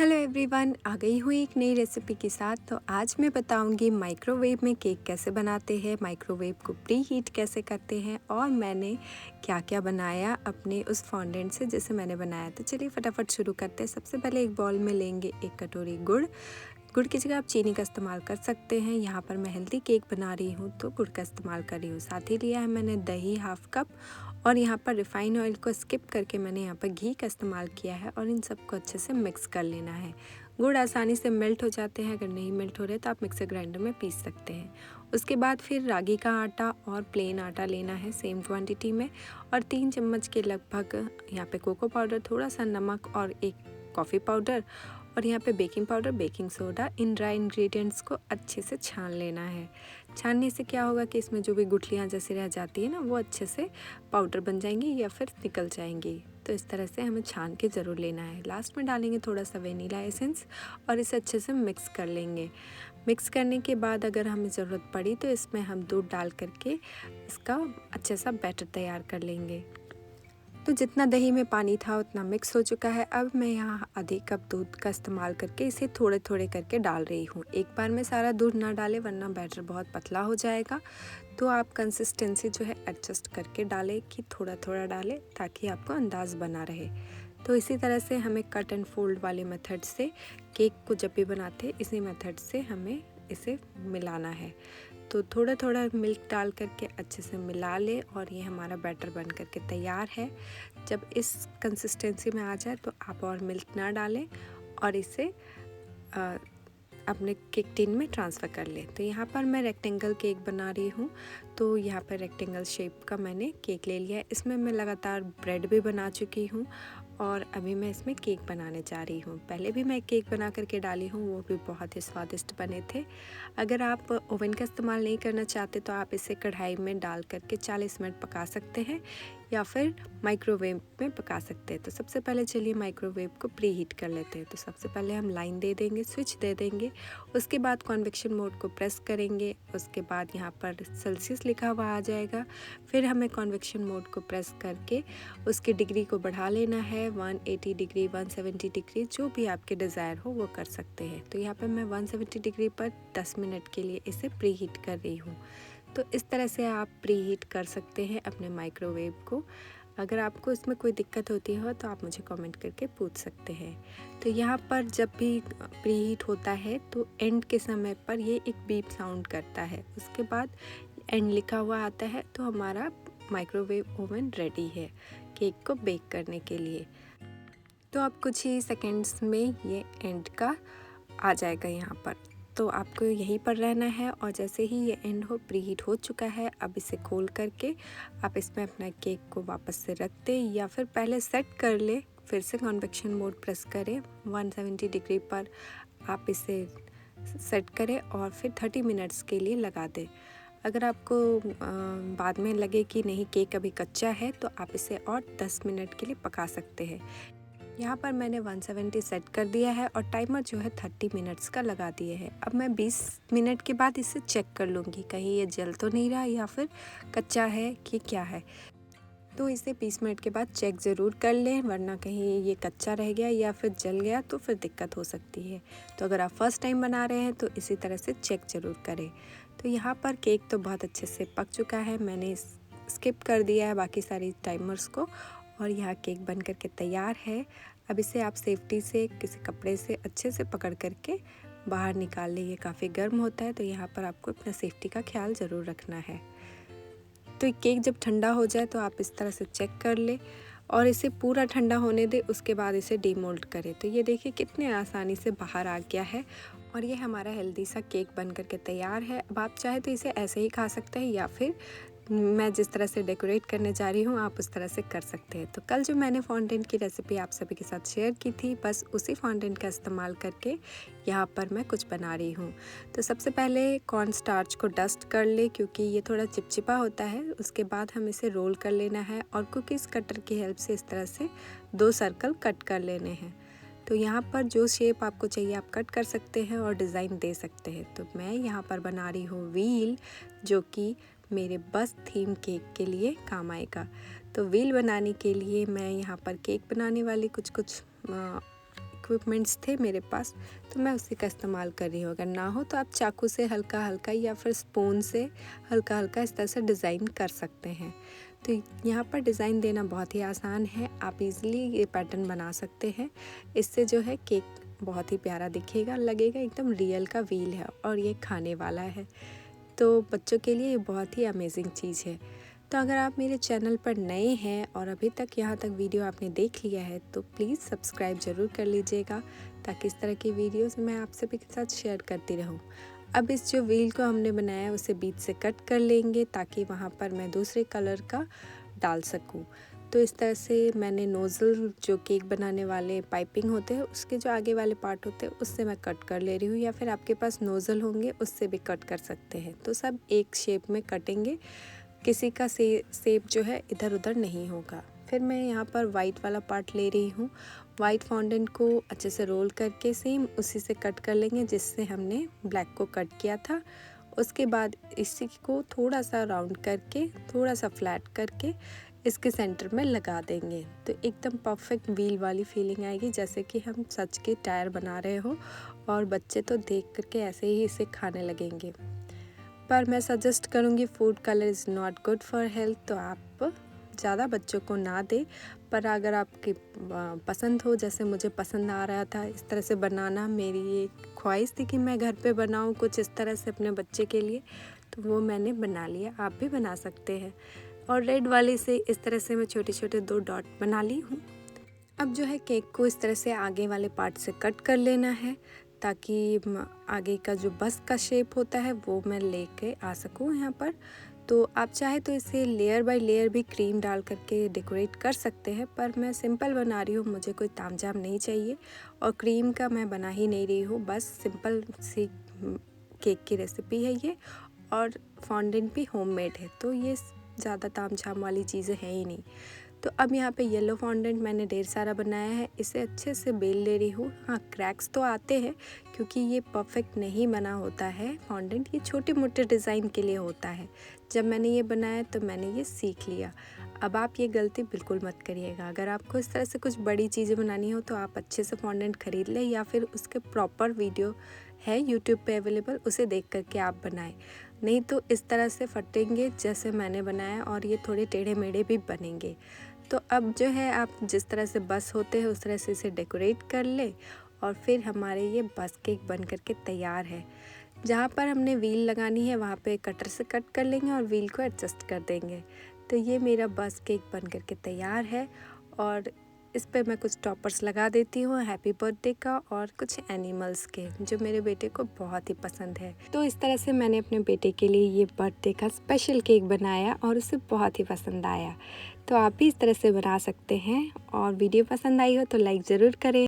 Hello everyone, आ गई हूँ एक नई रेसिपी के साथ। तो आज मैं बताऊँगी माइक्रोवेव में केक कैसे बनाते हैं, माइक्रोवेव को प्री हीट कैसे करते हैं और मैंने क्या क्या बनाया अपने उस फॉन्डेंट से जिसे मैंने बनाया। तो चलिए फटाफट शुरू करते हैं। सबसे पहले एक बाउल में लेंगे 1 कटोरी गुड़ की जगह आप चीनी का इस्तेमाल कर सकते हैं। यहाँ पर मैं हेल्दी केक बना रही हूँ तो गुड़ का इस्तेमाल कर रही हूँ। साथ ही लिया है मैंने दही हाफ कप और यहाँ पर रिफाइंड ऑयल को स्किप करके मैंने यहाँ पर घी का इस्तेमाल किया है और इन सबको अच्छे से मिक्स कर लेना है। गुड़ आसानी से मेल्ट हो जाते हैं, अगर नहीं मेल्ट हो रहे तो आप मिक्सर ग्राइंडर में पीस सकते हैं। उसके बाद फिर रागी का आटा और प्लेन आटा लेना है सेम क्वांटिटी में और 3 चम्मच के लगभग यहाँ पे कोको पाउडर, थोड़ा सा नमक और 1 कॉफ़ी पाउडर और यहाँ पे baking powder, baking soda, in dry ingredients को अच्छे से छान लेना है। छानने से क्या होगा कि इसमें जो भी गुठलियाँ जैसी रह जाती है ना, वो अच्छे से पाउडर बन जाएंगी या फिर निकल जाएंगी। तो इस तरह से हमें छान के ज़रूर लेना है। लास्ट में डालेंगे थोड़ा सा वेनिला एसेंस और इसे अच्छे से मिक्स कर लेंगे। मिक्स करने के बाद अगर हमें ज़रूरत पड़ी तो इसमें हम दूध डाल करके इसका अच्छे सा बैटर तैयार कर लेंगे। तो जितना दही में पानी था उतना मिक्स हो चुका है। अब मैं यहाँ आधे कप दूध का इस्तेमाल करके इसे थोड़े थोड़े करके डाल रही हूँ। एक बार में सारा दूध ना डालें वरना बैटर बहुत पतला हो जाएगा। तो आप कंसिस्टेंसी जो है एडजस्ट करके डालें कि थोड़ा थोड़ा डालें ताकि आपको अंदाज़ बना रहे। तो इसी तरह से हमें कट एंड फोल्ड वाले मेथड से केक को जब भी बनाते हैं इसी मेथड से हमें इसे मिलाना है। तो थोड़ा थोड़ा मिल्क डाल करके अच्छे से मिला ले और ये हमारा बैटर बन करके तैयार है। जब इस कंसिस्टेंसी में आ जाए तो आप और मिल्क ना डालें और इसे अपने केक टिन में ट्रांसफ़र कर लें। तो यहाँ पर मैं रेक्टेंगल केक बना रही हूँ। तो यहाँ पर रेक्टेंगल शेप का मैंने केक ले लिया है। इसमें मैं लगातार ब्रेड भी बना चुकी हूँ और अभी मैं इसमें केक बनाने जा रही हूँ। पहले भी मैं केक बना करके डाली हूँ, वो भी बहुत ही स्वादिष्ट बने थे। अगर आप ओवन का इस्तेमाल नहीं करना चाहते तो आप इसे कढ़ाई में डाल करके 40 मिनट पका सकते हैं या फिर माइक्रोवेव में पका सकते हैं। तो सबसे पहले चलिए माइक्रोवेव को प्री हीट कर लेते हैं। तो सबसे पहले हम लाइन दे देंगे, स्विच दे देंगे। उसके बाद कन्वेक्शन मोड को प्रेस करेंगे। उसके बाद यहाँ पर सेल्सियस लिखा हुआ आ जाएगा। फिर हमें कन्वेक्शन मोड को प्रेस करके उसकी डिग्री को बढ़ा लेना है। 180 डिग्री, 170 डिग्री, जो भी आपके डिज़ायर हो वो कर सकते हैं। तो यहाँ पर मैं 170 डिग्री पर 10 मिनट के लिए इसे प्री हीट कर रही हूँ। तो इस तरह से आप प्री हीट कर सकते हैं अपने माइक्रोवेव को। अगर आपको इसमें कोई दिक्कत होती हो तो आप मुझे कमेंट करके पूछ सकते हैं। तो यहाँ पर जब भी प्री हीट होता है तो एंड के समय पर ये एक बीप साउंड करता है। उसके बाद एंड लिखा हुआ आता है। तो हमारा माइक्रोवेव ओवन रेडी है केक को बेक करने के लिए। तो अब कुछ ही सेकेंड्स में ये एंड का आ जाएगा यहाँ पर। तो आपको यहीं पर रहना है और जैसे ही ये एंड हो, प्री हीट हो चुका है। अब इसे खोल करके आप इसमें अपना केक को वापस से रख दें या फिर पहले सेट कर ले, फिर से कन्वेक्शन मोड प्रेस करें। 170 डिग्री पर आप इसे सेट करें और फिर 30 मिनट्स के लिए लगा दें। अगर आपको बाद में लगे कि नहीं केक अभी कच्चा है तो आप इसे और 10 मिनट के लिए पका सकते हैं। यहाँ पर मैंने 170 सेट कर दिया है और टाइमर जो है 30 मिनट्स का लगा दिए है। अब मैं 20 मिनट के बाद इसे चेक कर लूँगी कहीं ये जल तो नहीं रहा या फिर कच्चा है कि क्या है। तो इसे 20 मिनट के बाद चेक ज़रूर कर लें वरना कहीं ये कच्चा रह गया या फिर जल गया तो फिर दिक्कत हो सकती है। तो अगर आप फर्स्ट टाइम बना रहे हैं तो इसी तरह से चेक ज़रूर करें। तो यहाँ पर केक तो बहुत अच्छे से पक चुका है। मैंने स्किप कर दिया है बाकी सारी टाइमर्स को और यहाँ केक बन करके तैयार है। अब इसे आप सेफ्टी से किसी कपड़े से अच्छे से पकड़ करके बाहर निकाल लीजिए। काफ़ी गर्म होता है तो यहाँ पर आपको अपना सेफ्टी का ख्याल ज़रूर रखना है। तो केक जब ठंडा हो जाए तो आप इस तरह से चेक कर ले और इसे पूरा ठंडा होने दे। उसके बाद इसे डीमोल्ड करें। तो ये देखिए कितने आसानी से बाहर आ गया है और ये हमारा हेल्दी सा केक बन करके तैयार है। अब आप चाहे तो इसे ऐसे ही खा सकते हैं या फिर मैं जिस तरह से डेकोरेट करने जा रही हूँ आप उस तरह से कर सकते हैं। तो कल जो मैंने फॉन्डेंट की रेसिपी आप सभी के साथ शेयर की थी, बस उसी फॉन्डेंट का इस्तेमाल करके यहाँ पर मैं कुछ बना रही हूँ। तो सबसे पहले कॉर्न स्टार्च को डस्ट कर ले क्योंकि ये थोड़ा चिपचिपा होता है। उसके बाद हम इसे रोल कर लेना है और कुकीज़ कटर की हेल्प से इस तरह से 2 सर्कल कट कर लेने हैं। तो यहाँ पर जो शेप आपको चाहिए आप कट कर सकते हैं और डिज़ाइन दे सकते हैं। तो मैं यहाँ पर बना रही हूँ व्हील, जो कि मेरे बस थीम केक के लिए काम आएगा। तो व्हील बनाने के लिए मैं यहाँ पर केक बनाने वाली कुछ इक्विपमेंट्स थे मेरे पास, तो मैं उसी का इस्तेमाल कर रही हूँ। अगर ना हो तो आप चाकू से हल्का हल्का या फिर स्पून से हल्का हल्का इस तरह से डिज़ाइन कर सकते हैं। तो यहाँ पर डिज़ाइन देना बहुत ही आसान है, आप इजीली ये पैटर्न बना सकते हैं। इससे जो है केक बहुत ही प्यारा दिखेगा, लगेगा एकदम रियल का व्हील है और ये खाने वाला है। तो बच्चों के लिए ये बहुत ही अमेजिंग चीज़ है। तो अगर आप मेरे चैनल पर नए हैं और अभी तक यहाँ तक वीडियो आपने देख लिया है तो प्लीज़ सब्सक्राइब ज़रूर कर लीजिएगा, ताकि इस तरह की वीडियोस मैं आप सभी के साथ शेयर करती रहूँ। अब इस जो व्हील को हमने बनाया है उसे बीच से कट कर लेंगे, ताकि वहाँ पर मैं दूसरे कलर का डाल सकूँ। तो इस तरह से मैंने नोज़ल जो केक बनाने वाले पाइपिंग होते हैं उसके जो आगे वाले पार्ट होते हैं उससे मैं कट कर ले रही हूँ, या फिर आपके पास नोज़ल होंगे उससे भी कट कर सकते हैं। तो सब एक शेप में कटेंगे, किसी का शेप जो है इधर उधर नहीं होगा। फिर मैं यहाँ पर वाइट वाला पार्ट ले रही हूँ। वाइट फॉन्डेंट को अच्छे से रोल करके सेम उसी से कट कर लेंगे जिससे हमने ब्लैक को कट किया था। उसके बाद इसी को थोड़ा सा राउंड करके, थोड़ा सा फ्लैट करके इसके सेंटर में लगा देंगे। तो एकदम परफेक्ट व्हील वाली फीलिंग आएगी, जैसे कि हम सच के टायर बना रहे हो और बच्चे तो देख करके ऐसे ही इसे खाने लगेंगे। पर मैं सजेस्ट करूँगी food colour is not good for health, तो आप ज़्यादा बच्चों को ना दें। पर अगर आपकी पसंद हो, जैसे मुझे पसंद आ रहा था इस तरह से बनाना, मेरी ये ख्वाहिश थी कि मैं घर पे बनाऊँ कुछ इस तरह से अपने बच्चे के लिए, तो वो मैंने बना लिया। आप भी बना सकते हैं। और रेड वाले से इस तरह से मैं छोटे छोटे 2 डॉट बना ली हूँ। अब जो है केक को इस तरह से आगे वाले पार्ट से कट कर लेना है, ताकि आगे का जो बस का शेप होता है वो मैं लेके आ सकूँ यहाँ पर। तो आप चाहे तो इसे लेयर बाय लेयर भी क्रीम डाल करके डेकोरेट कर सकते हैं, पर मैं सिंपल बना रही हूँ, मुझे कोई तामझाम नहीं चाहिए और क्रीम का मैं बना ही नहीं रही हूँ। बस सिंपल सी केक की रेसिपी है ये, और फॉन्डेंट भी होममेड है, तो ये ज़्यादा तामझाम वाली चीज़ें हैं ही नहीं। तो अब यहाँ पे येलो फॉन्डेंट मैंने ढेर सारा बनाया है, इसे अच्छे से बेल ले रही हूँ। हाँ, क्रैक्स तो आते हैं क्योंकि ये परफेक्ट नहीं बना होता है फॉन्डेंट, ये छोटे मोटे डिज़ाइन के लिए होता है। जब मैंने ये बनाया तो मैंने ये सीख लिया। अब आप ये गलती बिल्कुल मत करिएगा। अगर आपको इस तरह से कुछ बड़ी चीज़ें बनानी हो तो आप अच्छे से फॉन्डेंट ख़रीद लें, या फिर उसके प्रॉपर वीडियो है यूट्यूब पे अवेलेबल, उसे देख करके आप बनाएं। नहीं तो इस तरह से फटेंगे जैसे मैंने बनाया, और ये थोड़े टेढ़े मेढ़े भी बनेंगे। तो अब जो है आप जिस तरह से बस होते हैं उस तरह से इसे डेकोरेट कर ले, और फिर हमारे ये बस केक बन करके तैयार है। जहाँ पर हमने व्हील लगानी है वहाँ पे कटर से कट कर लेंगे और व्हील को एडजस्ट कर देंगे। तो ये मेरा बस केक बन करके तैयार है, और इस पे मैं कुछ टॉपर्स लगा देती हूँ हैप्पी बर्थडे का और कुछ एनिमल्स के, जो मेरे बेटे को बहुत ही पसंद है। तो इस तरह से मैंने अपने बेटे के लिए ये बर्थडे का स्पेशल केक बनाया और उसे बहुत ही पसंद आया। तो आप भी इस तरह से बना सकते हैं, और वीडियो पसंद आई हो तो लाइक ज़रूर करें।